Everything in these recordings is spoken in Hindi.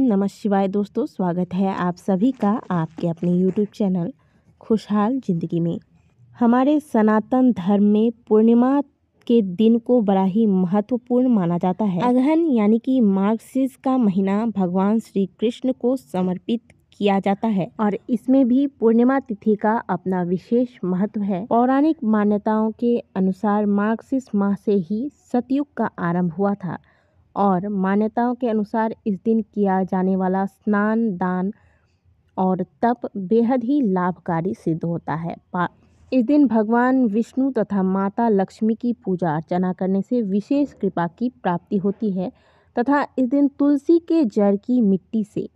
नमः शिवाय दोस्तों, स्वागत है आप सभी का आपके अपने YouTube चैनल खुशहाल ज़िंदगी में। हमारे सनातन धर्म में पूर्णिमा के दिन को बड़ा ही महत्वपूर्ण माना जाता है। अगहन यानी कि मार्गशीर्ष का महीना भगवान श्री कृष्ण को समर्पित किया जाता है और इसमें भी पूर्णिमा तिथि का अपना विशेष महत्व है। पौराणिक मान्यताओं के अनुसार मार्गशीर्ष माह से ही सतयुग का आरंभ हुआ था और मान्यताओं के अनुसार इस दिन किया जाने वाला स्नान, दान और तप बेहद ही लाभकारी सिद्ध होता है। इस दिन भगवान विष्णु तथा माता लक्ष्मी की पूजा अर्चना करने से विशेष कृपा की प्राप्ति होती है तथा इस दिन तुलसी के जड़ की मिट्टी से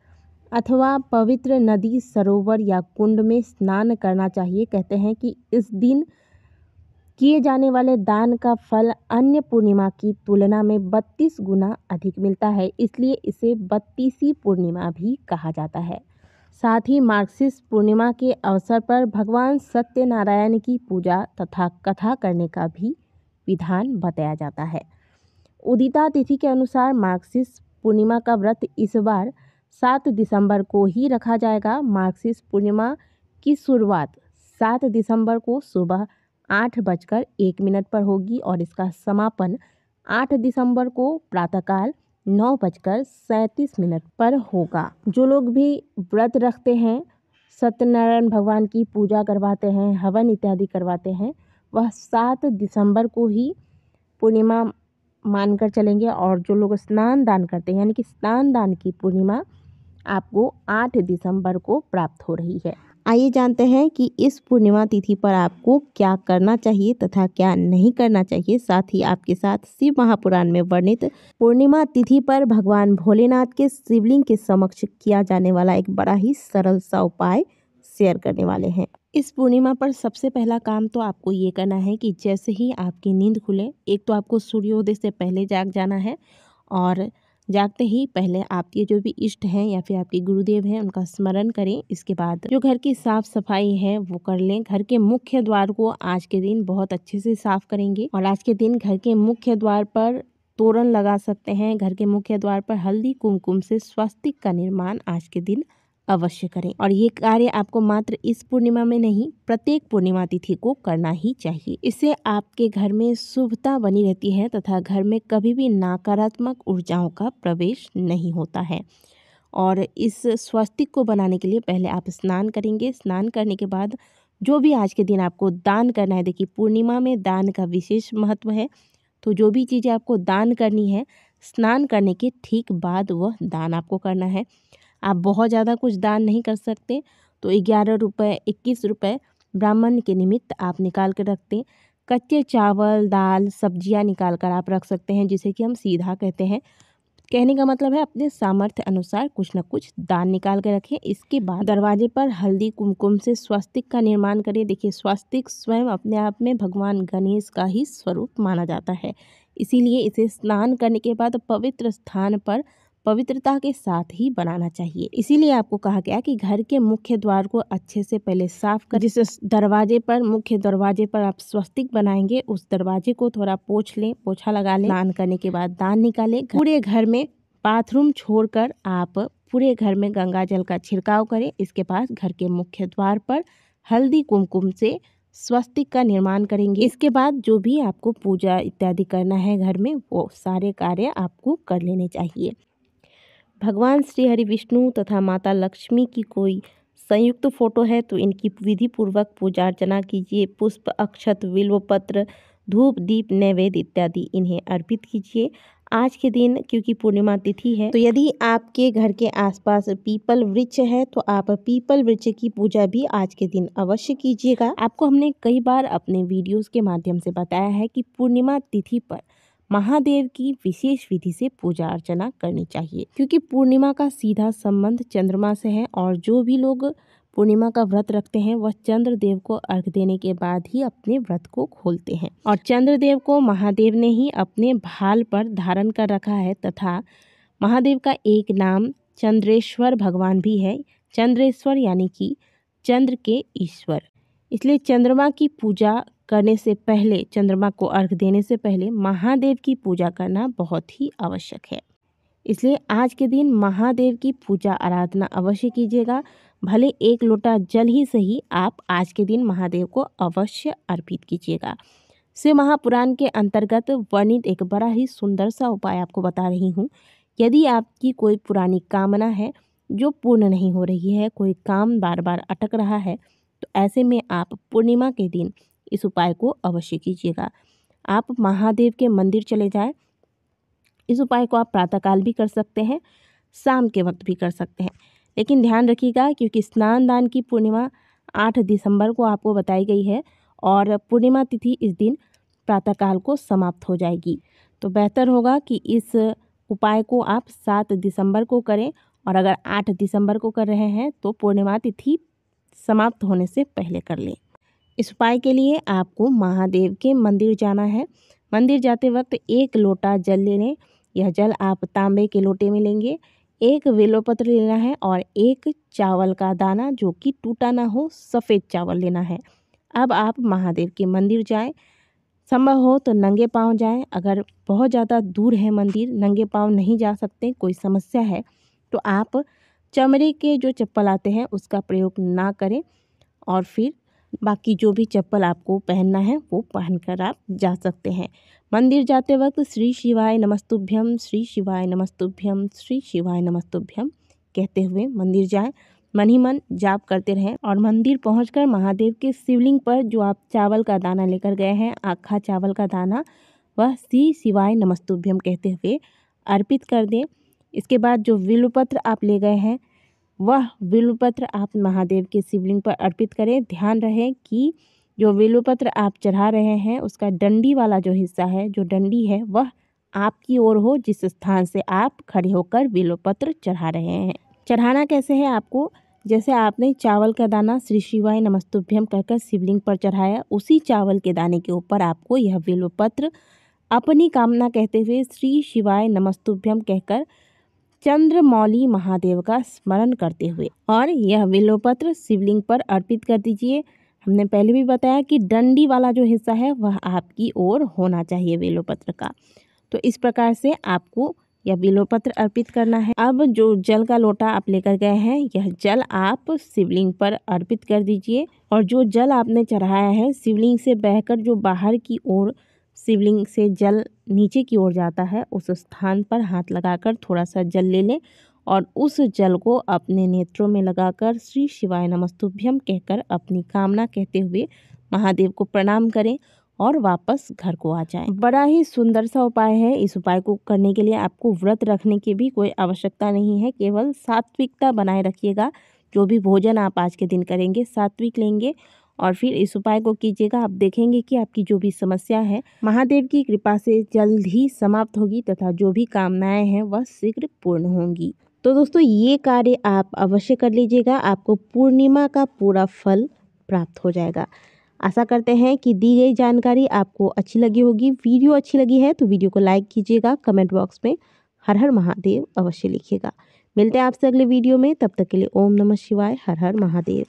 अथवा पवित्र नदी, सरोवर या कुंड में स्नान करना चाहिए। कहते हैं कि इस दिन किए जाने वाले दान का फल अन्य पूर्णिमा की तुलना में 32 गुना अधिक मिलता है, इसलिए इसे 32वीं पूर्णिमा भी कहा जाता है। साथ ही मार्गशीर्ष पूर्णिमा के अवसर पर भगवान सत्यनारायण की पूजा तथा कथा करने का भी विधान बताया जाता है। उदिता तिथि के अनुसार मार्गशीर्ष पूर्णिमा का व्रत इस बार 7 दिसंबर को ही रखा जाएगा। मार्गशीर्ष पूर्णिमा की शुरुआत 7 दिसंबर को सुबह 8:01 पर होगी और इसका समापन 8 दिसंबर को प्रातःकाल 9:37 पर होगा। जो लोग भी व्रत रखते हैं, सत्यनारायण भगवान की पूजा करवाते हैं, हवन इत्यादि करवाते हैं, वह 7 दिसंबर को ही पूर्णिमा मानकर चलेंगे और जो लोग स्नान दान करते हैं यानी कि स्नान दान की पूर्णिमा आपको 8 दिसंबर को प्राप्त हो रही है। आइए जानते हैं कि इस पूर्णिमा तिथि पर आपको क्या करना चाहिए तथा क्या नहीं करना चाहिए। साथ ही आपके साथ शिव महापुराण में वर्णित पूर्णिमा तिथि पर भगवान भोलेनाथ के शिवलिंग के समक्ष किया जाने वाला एक बड़ा ही सरल सा उपाय शेयर करने वाले हैं। इस पूर्णिमा पर सबसे पहला काम तो आपको ये करना है कि जैसे ही आपकी नींद खुले, एक तो आपको सूर्योदय से पहले जाग जाना है और जागते ही पहले आपके जो भी इष्ट हैं या फिर आपके गुरुदेव हैं उनका स्मरण करें। इसके बाद जो घर की साफ सफाई है वो कर लें। घर के मुख्य द्वार को आज के दिन बहुत अच्छे से साफ करेंगे और आज के दिन घर के मुख्य द्वार पर तोरण लगा सकते हैं। घर के मुख्य द्वार पर हल्दी कुमकुम से स्वस्तिक का निर्माण आज के दिन अवश्य करें और ये कार्य आपको मात्र इस पूर्णिमा में नहीं, प्रत्येक पूर्णिमा तिथि को करना ही चाहिए। इससे आपके घर में शुभता बनी रहती है तथा घर में कभी भी नकारात्मक ऊर्जाओं का प्रवेश नहीं होता है। और इस स्वस्तिक को बनाने के लिए पहले आप स्नान करेंगे। स्नान करने के बाद जो भी आज के दिन आपको दान करना है, देखिए पूर्णिमा में दान का विशेष महत्व है, तो जो भी चीज़ें आपको दान करनी है स्नान करने के ठीक बाद वह दान आपको करना है। आप बहुत ज़्यादा कुछ दान नहीं कर सकते तो 11 रुपये, 21 रुपये ब्राह्मण के निमित्त आप निकाल कर रख दें। कच्चे चावल, दाल, सब्जियां निकाल कर आप रख सकते हैं, जिसे कि हम सीधा कहते हैं। कहने का मतलब है अपने सामर्थ्य अनुसार कुछ न कुछ दान निकाल कर रखें। इसके बाद दरवाजे पर हल्दी कुमकुम से स्वस्तिक का निर्माण करें। देखिए स्वस्तिक स्वयं अपने आप में भगवान गणेश का ही स्वरूप माना जाता है, इसीलिए इसे स्नान करने के बाद पवित्र स्थान पर पवित्रता के साथ ही बनाना चाहिए। इसीलिए आपको कहा गया कि घर के मुख्य द्वार को अच्छे से पहले साफ कर, जिस दरवाजे पर मुख्य दरवाजे पर आप स्वस्तिक बनाएंगे उस दरवाजे को थोड़ा पोंछ लें, पोछा लगा लें। स्नान करने के बाद दान निकालें। पूरे घर में बाथरूम छोड़कर आप पूरे घर में गंगा जल का छिड़काव करें। इसके बाद घर के मुख्य द्वार पर हल्दी कुमकुम से स्वस्तिक का निर्माण करेंगे। इसके बाद जो भी आपको पूजा इत्यादि करना है घर में वो सारे कार्य आपको कर लेने चाहिए। भगवान श्री हरि विष्णु तथा माता लक्ष्मी की कोई संयुक्त फोटो है तो इनकी विधि पूर्वक पूजा अर्चना कीजिए। पुष्प, अक्षत, बिल्वपत्र, धूप, दीप, नैवेद्य इत्यादि इन्हें अर्पित कीजिए। आज के दिन क्योंकि पूर्णिमा तिथि है तो यदि आपके घर के आसपास पीपल वृक्ष है तो आप पीपल वृक्ष की पूजा भी आज के दिन अवश्य कीजिएगा। आपको हमने कई बार अपने वीडियोस के माध्यम से बताया है कि पूर्णिमा तिथि पर महादेव की विशेष विधि से पूजा अर्चना करनी चाहिए, क्योंकि पूर्णिमा का सीधा संबंध चंद्रमा से है और जो भी लोग पूर्णिमा का व्रत रखते हैं वह चंद्रदेव को अर्घ देने के बाद ही अपने व्रत को खोलते हैं और चंद्रदेव को महादेव ने ही अपने भाल पर धारण कर रखा है तथा महादेव का एक नाम चंद्रेश्वर भगवान भी है। चंद्रेश्वर यानी कि चंद्र के ईश्वर। इसलिए चंद्रमा की पूजा करने से पहले, चंद्रमा को अर्घ देने से पहले महादेव की पूजा करना बहुत ही आवश्यक है। इसलिए आज के दिन महादेव की पूजा आराधना अवश्य कीजिएगा। भले 1 लोटा जल ही सही, आप आज के दिन महादेव को अवश्य अर्पित कीजिएगा। शिव महापुराण के अंतर्गत वर्णित एक बड़ा ही सुंदर सा उपाय आपको बता रही हूँ। यदि आपकी कोई पुरानी कामना है जो पूर्ण नहीं हो रही है, कोई काम बार बार अटक रहा है, तो ऐसे में आप पूर्णिमा के दिन इस उपाय को अवश्य कीजिएगा। आप महादेव के मंदिर चले जाएं। इस उपाय को आप प्रातःकाल भी कर सकते हैं, शाम के वक्त भी कर सकते हैं, लेकिन ध्यान रखिएगा क्योंकि स्नान दान की पूर्णिमा 8 दिसंबर को आपको बताई गई है और पूर्णिमा तिथि इस दिन प्रातःकाल को समाप्त हो जाएगी। तो बेहतर होगा कि इस उपाय को आप 7 दिसंबर को करें और अगर 8 दिसंबर को कर रहे हैं तो पूर्णिमा तिथि समाप्त होने से पहले कर लें। इस उपाय के लिए आपको महादेव के मंदिर जाना है। मंदिर जाते वक्त 1 लोटा जल ले लें। यह जल आप तांबे के लोटे में लेंगे। 1 बेलपत्र लेना है और 1 चावल का दाना जो कि टूटा ना हो, सफ़ेद चावल लेना है। अब आप महादेव के मंदिर जाएं। संभव हो तो नंगे पाँव जाएं। अगर बहुत ज़्यादा दूर है मंदिर, नंगे पाँव नहीं जा सकते, कोई समस्या है, तो आप चमड़े के जो चप्पल आते हैं उसका प्रयोग ना करें और फिर बाकी जो भी चप्पल आपको पहनना है वो पहनकर आप जा सकते हैं। मंदिर जाते वक्त श्री शिवाय नमस्तुभ्यम, श्री शिवाय नमस्तुभ्यम, श्री शिवाय नमस्तुभ्यम कहते हुए मंदिर जाएं। मन ही मन जाप करते रहें और मंदिर पहुंचकर महादेव के शिवलिंग पर जो आप चावल का दाना लेकर गए हैं, आखा चावल का दाना, वह श्री शिवाय नमस्तुभ्यम कहते हुए अर्पित कर दें। इसके बाद जो बिल्वपत्र आप ले गए हैं वह बिल्वपत्र आप महादेव के शिवलिंग पर अर्पित करें। ध्यान रहे कि जो बिल्वपत्र आप चढ़ा रहे हैं उसका डंडी वाला जो हिस्सा है, जो डंडी है, वह आपकी ओर हो, जिस स्थान से आप खड़े होकर बिल्वपत्र चढ़ा रहे हैं। चढ़ाना कैसे है आपको, जैसे आपने चावल का दाना श्री शिवाय नमस्तुभ्यम कहकर शिवलिंग पर चढ़ाया, उसी चावल के दाने के ऊपर आपको यह बिल्वपत्र अपनी कामना कहते हुए श्री शिवाय नमस्तुभ्यम कहकर चंद्रमौली महादेव का स्मरण करते हुए और यह बिल्वपत्र शिवलिंग पर अर्पित कर दीजिए। हमने पहले भी बताया कि डंडी वाला जो हिस्सा है वह आपकी ओर होना चाहिए बिल्वपत्र का। तो इस प्रकार से आपको यह बिल्वपत्र अर्पित करना है। अब जो जल का लोटा आप लेकर गए हैं, यह जल आप शिवलिंग पर अर्पित कर दीजिए और जो जल आपने चढ़ाया है शिवलिंग से बहकर जो बाहर की ओर शिवलिंग से जल नीचे की ओर जाता है, उस स्थान पर हाथ लगाकर थोड़ा सा जल ले लें और उस जल को अपने नेत्रों में लगाकर श्री शिवाय नमस्तुभ्यम कहकर अपनी कामना कहते हुए महादेव को प्रणाम करें और वापस घर को आ जाएं। बड़ा ही सुंदर सा उपाय है। इस उपाय को करने के लिए आपको व्रत रखने की भी कोई आवश्यकता नहीं है, केवल सात्विकता बनाए रखिएगा। जो भी भोजन आप आज के दिन करेंगे सात्विक लेंगे और फिर इस उपाय को कीजिएगा। आप देखेंगे कि आपकी जो भी समस्या है महादेव की कृपा से जल्द ही समाप्त होगी तथा जो भी कामनाएं हैं वह शीघ्र पूर्ण होंगी। तो दोस्तों ये कार्य आप अवश्य कर लीजिएगा, आपको पूर्णिमा का पूरा फल प्राप्त हो जाएगा। आशा करते हैं कि दी गई जानकारी आपको अच्छी लगी होगी। वीडियो अच्छी लगी है तो वीडियो को लाइक कीजिएगा, कमेंट बॉक्स में हर हर महादेव अवश्य लिखिएगा। मिलते हैं आपसे अगले वीडियो में, तब तक के लिए ओम नमः शिवाय, हर हर महादेव।